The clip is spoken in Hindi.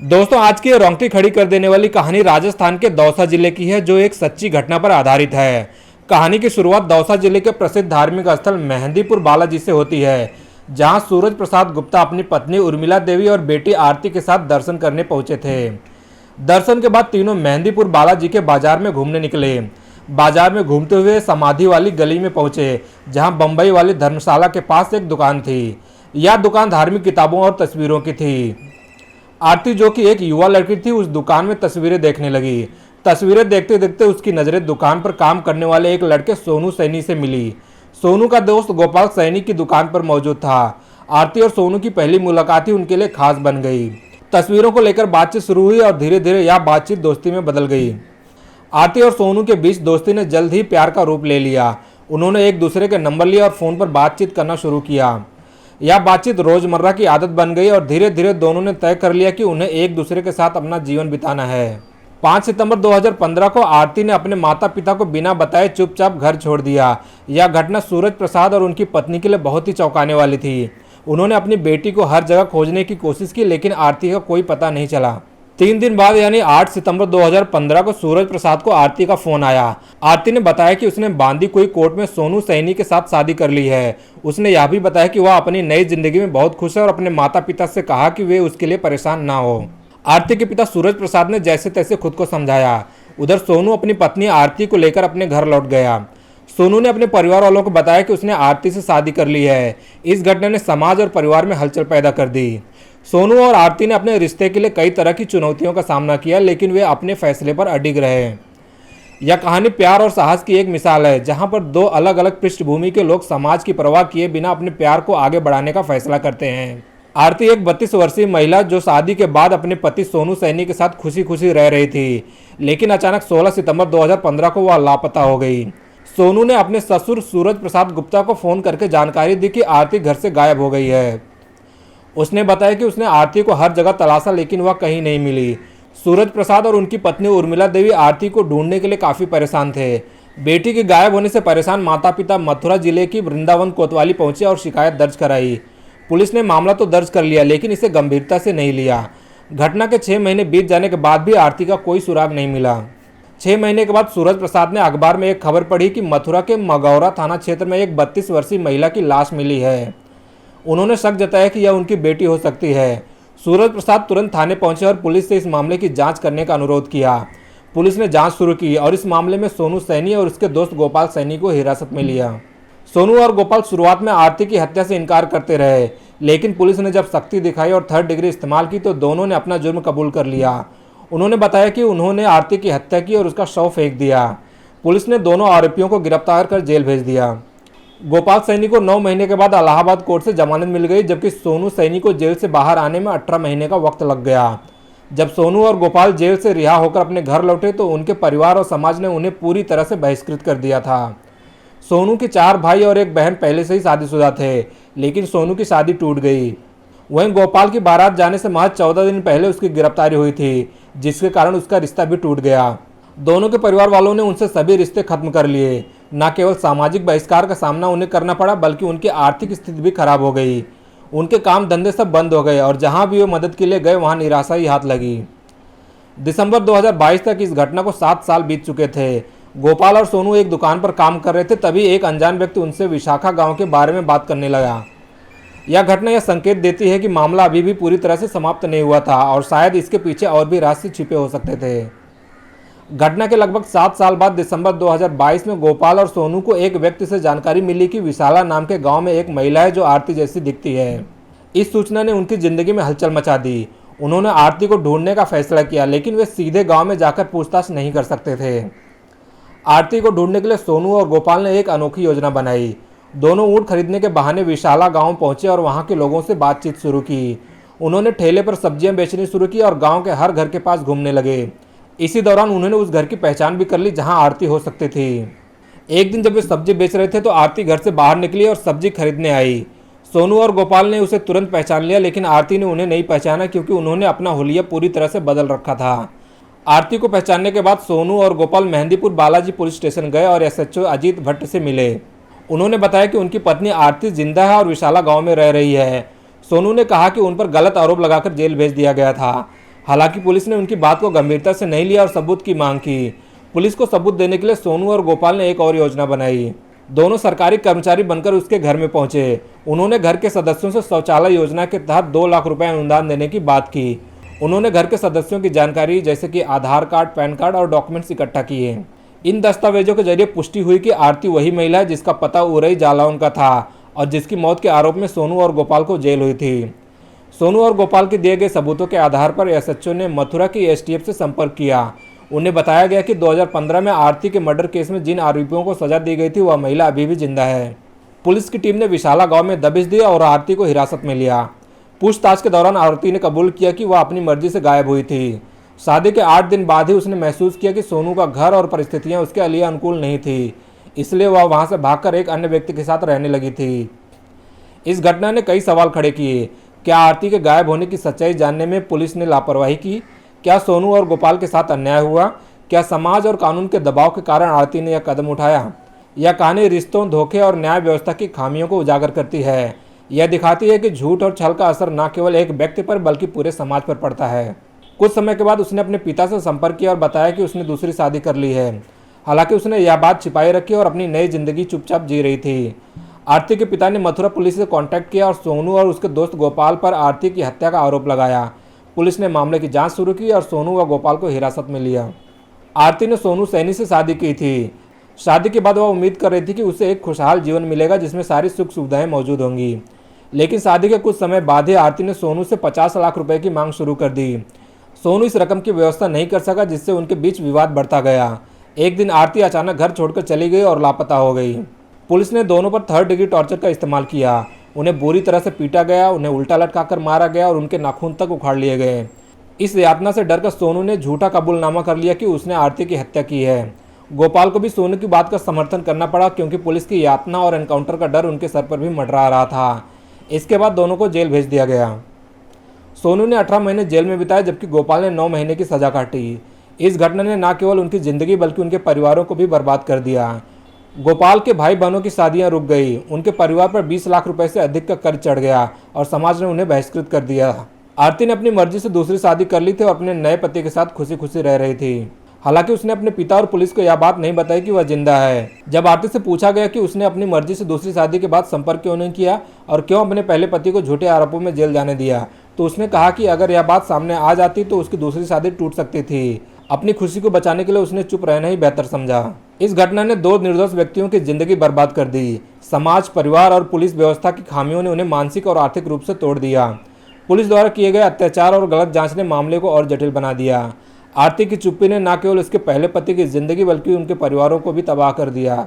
दोस्तों, आज की ये रोंगटी खड़ी कर देने वाली कहानी राजस्थान के दौसा जिले की है, जो एक सच्ची घटना पर आधारित है। कहानी की शुरुआत दौसा जिले के प्रसिद्ध धार्मिक स्थल मेहंदीपुर बालाजी से होती है, जहां सूरज प्रसाद गुप्ता अपनी पत्नी उर्मिला देवी और बेटी आरती के साथ दर्शन करने पहुंचे थे। दर्शन के बाद तीनों मेहंदीपुर बालाजी के बाजार में घूमने निकले। बाजार में घूमते हुए समाधि वाली गली में पहुंचे, जहां बम्बई वाली धर्मशाला के पास एक दुकान थी। यह दुकान धार्मिक किताबों और तस्वीरों की थी। आरती, जो कि एक युवा लड़की थी, उस दुकान में तस्वीरें देखने लगी। तस्वीरें देखते देखते उसकी नज़रें दुकान पर काम करने वाले एक लड़के सोनू सैनी से मिली। सोनू का दोस्त गोपाल सैनी की दुकान पर मौजूद था। आरती और सोनू की पहली मुलाकात ही उनके लिए खास बन गई। तस्वीरों को लेकर बातचीत शुरू हुई और धीरे धीरे यह बातचीत दोस्ती में बदल गई। आरती और सोनू के बीच दोस्ती ने जल्द ही प्यार का रूप ले लिया। उन्होंने एक दूसरे के नंबर लिया और फ़ोन पर बातचीत करना शुरू किया। यह बातचीत रोजमर्रा की आदत बन गई और धीरे धीरे दोनों ने तय कर लिया कि उन्हें एक दूसरे के साथ अपना जीवन बिताना है। 5 सितंबर 2015 को आरती ने अपने माता पिता को बिना बताए चुपचाप घर छोड़ दिया। यह घटना सूरज प्रसाद और उनकी पत्नी के लिए बहुत ही चौंकाने वाली थी। उन्होंने अपनी बेटी को हर जगह खोजने की कोशिश की, लेकिन आरती का कोई पता नहीं चला। 3 दिन बाद यानी 8 सितंबर 2015 को सूरज प्रसाद को आरती का फोन आया। आरती ने बताया कि उसने बांदी कोई कोर्ट में सोनू सैनी के साथ शादी कर ली है। उसने यह भी बताया कि वह अपनी नई जिंदगी में बहुत खुश है और अपने माता पिता से कहा कि वे उसके लिए परेशान ना हो। आरती के पिता सूरज प्रसाद ने जैसे तैसे खुद को समझाया। उधर सोनू अपनी पत्नी आरती को लेकर अपने घर लौट गया। सोनू ने अपने परिवार वालों को बताया कि उसने आरती से शादी कर ली है। इस घटना ने समाज और परिवार में हलचल पैदा कर दी। सोनू और आरती ने अपने रिश्ते के लिए कई तरह की चुनौतियों का सामना किया, लेकिन वे अपने फैसले पर अडिग रहे। यह कहानी प्यार और साहस की एक मिसाल है, जहां पर दो अलग अलग पृष्ठभूमि के लोग समाज की परवाह किए बिना अपने प्यार को आगे बढ़ाने का फैसला करते हैं। आरती एक 32 वर्षीय महिला जो शादी के बाद अपने पति सोनू सैनी के साथ खुशी खुशी रह रही थी, लेकिन अचानक 16 सितंबर 2015 को वह लापता हो गई। सोनू ने अपने ससुर सूरज प्रसाद गुप्ता को फोन करके जानकारी दी कि आरती घर से गायब हो गई है। उसने बताया कि उसने आरती को हर जगह तलाशा, लेकिन वह कहीं नहीं मिली। सूरज प्रसाद और उनकी पत्नी उर्मिला देवी आरती को ढूंढने के लिए काफ़ी परेशान थे। बेटी के गायब होने से परेशान माता पिता मथुरा जिले की वृंदावन कोतवाली पहुंचे और शिकायत दर्ज कराई। पुलिस ने मामला तो दर्ज कर लिया, लेकिन इसे गंभीरता से नहीं लिया। घटना के 6 महीने बीत जाने के बाद भी आरती का कोई सुराग नहीं मिला। 6 महीने के बाद सूरज प्रसाद ने अखबार में एक खबर पढ़ी कि मथुरा के मगौरा थाना क्षेत्र में एक 32 वर्षीय महिला की लाश मिली है। उन्होंने शक जताया कि यह उनकी बेटी हो सकती है। सूरज प्रसाद तुरंत थाने पहुंचे और पुलिस से इस मामले की जांच करने का अनुरोध किया। पुलिस ने जांच शुरू की और इस मामले में सोनू सैनी और उसके दोस्त गोपाल सैनी को हिरासत में लिया। सोनू और गोपाल शुरुआत में आरती की हत्या से इनकार करते रहे, लेकिन पुलिस ने जब सख्ती दिखाई और 3rd डिग्री इस्तेमाल की तो दोनों ने अपना जुर्म कबूल कर लिया। उन्होंने बताया कि उन्होंने आरती की हत्या की और उसका शव फेंक दिया। पुलिस ने दोनों आरोपियों को गिरफ्तार कर जेल भेज दिया। गोपाल सैनी को 9 महीने के बाद इलाहाबाद कोर्ट से जमानत मिल गई, जबकि सोनू सैनी को जेल से बाहर आने में 18 महीने का वक्त लग गया। जब सोनू और गोपाल जेल से रिहा होकर अपने घर लौटे तो उनके परिवार और समाज ने उन्हें पूरी तरह से बहिष्कृत कर दिया था। सोनू के 4 भाई और एक बहन पहले से ही शादीशुदा थे, लेकिन सोनू की शादी टूट गई। वहीं गोपाल की बारात जाने से महज 14 दिन पहले उसकी गिरफ्तारी हुई थी, जिसके कारण उसका रिश्ता भी टूट गया। दोनों के परिवार वालों ने उनसे सभी रिश्ते खत्म कर लिए। न केवल सामाजिक बहिष्कार का सामना उन्हें करना पड़ा, बल्कि उनकी आर्थिक स्थिति भी खराब हो गई। उनके काम धंधे सब बंद हो गए और जहां भी वे मदद के लिए गए वहां निराशा ही हाथ लगी। दिसंबर 2022 तक इस घटना को 7 साल बीत चुके थे। गोपाल और सोनू एक दुकान पर काम कर रहे थे, तभी एक अनजान व्यक्ति उनसे विशाखा गाँव के बारे में बात करने लगा। यह घटना यह संकेत देती है कि मामला अभी भी पूरी तरह से समाप्त नहीं हुआ था और शायद इसके पीछे और भी रहस्य छिपे हो सकते थे। घटना के लगभग 7 साल बाद दिसंबर 2022 में गोपाल और सोनू को एक व्यक्ति से जानकारी मिली कि विशाला नाम के गांव में एक महिला है जो आरती जैसी दिखती है। इस सूचना ने उनकी जिंदगी में हलचल मचा दी। उन्होंने आरती को ढूंढने का फैसला किया, लेकिन वे सीधे गांव में जाकर पूछताछ नहीं कर सकते थे। आरती को ढूंढने के लिए सोनू और गोपाल ने एक अनोखी योजना बनाई। दोनों ऊँट खरीदने के बहाने विशाला गाँव पहुंचे और वहाँ के लोगों से बातचीत शुरू की। उन्होंने ठेले पर सब्जियाँ बेचनी शुरू की और गाँव के हर घर के पास घूमने लगे। इसी दौरान उन्होंने उस घर की पहचान भी कर ली जहां आरती हो सकती थी। एक दिन जब वे सब्जी बेच रहे थे तो आरती घर से बाहर निकली और सब्जी खरीदने आई। सोनू और गोपाल ने उसे तुरंत पहचान लिया, लेकिन आरती ने उन्हें नहीं पहचाना क्योंकि उन्होंने अपना हुलिया पूरी तरह से बदल रखा था। आरती को पहचानने के बाद सोनू और गोपाल मेहंदीपुर बालाजी पुलिस स्टेशन गए और SHO अजीत भट्ट से मिले। उन्होंने बताया कि उनकी पत्नी आरती जिंदा है और विशाला गाँव में रह रही है। सोनू ने कहा कि उन पर गलत आरोप लगाकर जेल भेज दिया गया था। हालांकि पुलिस ने उनकी बात को गंभीरता से नहीं लिया और सबूत की मांग की। पुलिस को सबूत देने के लिए सोनू और गोपाल ने एक और योजना बनाई। दोनों सरकारी कर्मचारी बनकर उसके घर में पहुंचे। उन्होंने घर के सदस्यों से शौचालय योजना के तहत 2 लाख रुपए अनुदान देने की बात की। उन्होंने घर के सदस्यों की जानकारी जैसे कि आधार कार्ड, पैन कार्ड और डॉक्यूमेंट्स इकट्ठा किए। इन दस्तावेजों के जरिए पुष्टि हुई कि आरती वही महिला है जिसका पता उरई जालौन का था और जिसकी मौत के आरोप में सोनू और गोपाल को जेल हुई थी। सोनू और गोपाल के दिए गए सबूतों के आधार पर एसएचओ ने मथुरा की एसटीएफ से संपर्क किया। उन्हें बताया गया कि 2015 में आरती के मर्डर केस में जिन आरोपियों को सजा दी गई थी वह महिला अभी भी जिंदा है। पुलिस की टीम ने विशाला गांव में दबिश दी और आरती को हिरासत में लिया। पूछताछ के दौरान आरती ने कबूल किया कि वह अपनी मर्जी से गायब हुई थी। शादी के 8 दिन बाद ही उसने महसूस किया कि सोनू का घर और परिस्थितियां उसके लिए अनुकूल नहीं थी, इसलिए वह वहां से भागकर एक अन्य व्यक्ति के साथ रहने लगी थी। इस घटना ने कई सवाल खड़े किए। क्या आरती के गायब होने की सच्चाई जानने में पुलिस ने लापरवाही की? क्या सोनू और गोपाल के साथ अन्याय हुआ? क्या समाज और कानून के दबाव के कारण आरती ने यह कदम उठाया? यह कहानी रिश्तों, धोखे और न्याय व्यवस्था की खामियों को उजागर करती है। यह दिखाती है कि झूठ और छल का असर न केवल एक व्यक्ति पर बल्कि पूरे समाज पर पड़ता है। कुछ समय के बाद उसने अपने पिता से संपर्क किया और बताया कि उसने दूसरी शादी कर ली है। हालांकि उसने यह बात छिपाई रखी और अपनी नई जिंदगी चुपचाप जी रही थी। आरती के पिता ने मथुरा पुलिस से कांटेक्ट किया और सोनू और उसके दोस्त गोपाल पर आरती की हत्या का आरोप लगाया। पुलिस ने मामले की जांच शुरू की और सोनू व गोपाल को हिरासत में लिया। आरती ने सोनू सैनी से शादी की थी। शादी के बाद वह उम्मीद कर रही थी कि उसे एक खुशहाल जीवन मिलेगा जिसमें सारी सुख सुविधाएं मौजूद होंगी। लेकिन शादी के कुछ समय बाद ही आरती ने सोनू से 50 लाख रुपए की मांग शुरू कर दी। सोनू इस रकम की व्यवस्था नहीं कर सका, जिससे उनके बीच विवाद बढ़ता गया। एक दिन आरती अचानक घर छोड़कर चली गई और लापता हो गई। पुलिस ने दोनों पर 3rd डिग्री टॉर्चर का इस्तेमाल किया। उन्हें बुरी तरह से पीटा गया, उन्हें उल्टा लटकाकर मारा गया और उनके नाखून तक उखाड़ लिए गए। इस यातना से डरकर सोनू ने झूठा कबूलनामा कर लिया कि उसने आरती की हत्या की है। गोपाल को भी सोनू की बात का समर्थन करना पड़ा क्योंकि पुलिस की यातना और एनकाउंटर का डर उनके सर पर भी मंडरा रहा था। इसके बाद दोनों को जेल भेज दिया गया। सोनू ने 18 महीने जेल में बिताए जबकि गोपाल ने 9 महीने की सजा काटी। इस घटना ने न केवल उनकी जिंदगी बल्कि उनके परिवारों को भी बर्बाद कर दिया। गोपाल के भाई बहनों की शादियां रुक गई, उनके परिवार पर 20 लाख रुपए से अधिक का कर्ज चढ़ गया और समाज ने उन्हें बहिष्कृत कर दिया। आरती ने अपनी मर्जी से दूसरी शादी कर ली थी और अपने नए पति के साथ खुशी खुशी रह रही थी। हालांकि उसने अपने पिता और पुलिस को यह बात नहीं बताई कि वह जिंदा है। जब आरती से पूछा गया कि उसने अपनी मर्जी से दूसरी शादी के बाद संपर्क क्यों नहीं किया और क्यों अपने पहले पति को झूठे आरोपों में जेल जाने दिया, तो उसने कहा कि अगर यह बात सामने आ जाती तो उसकी दूसरी शादी टूट सकती थी। अपनी खुशी को बचाने के लिए उसने चुप रहना ही बेहतर समझा। इस घटना ने 2 निर्दोष व्यक्तियों की जिंदगी बर्बाद कर दी। समाज, परिवार और पुलिस व्यवस्था की खामियों ने उन्हें मानसिक और आर्थिक रूप से तोड़ दिया। पुलिस द्वारा किए गए अत्याचार और गलत जांच ने मामले को और जटिल बना दिया। आरती की चुप्पी ने न केवल उसके पहले पति की जिंदगी बल्कि उनके परिवारों को भी तबाह कर दिया।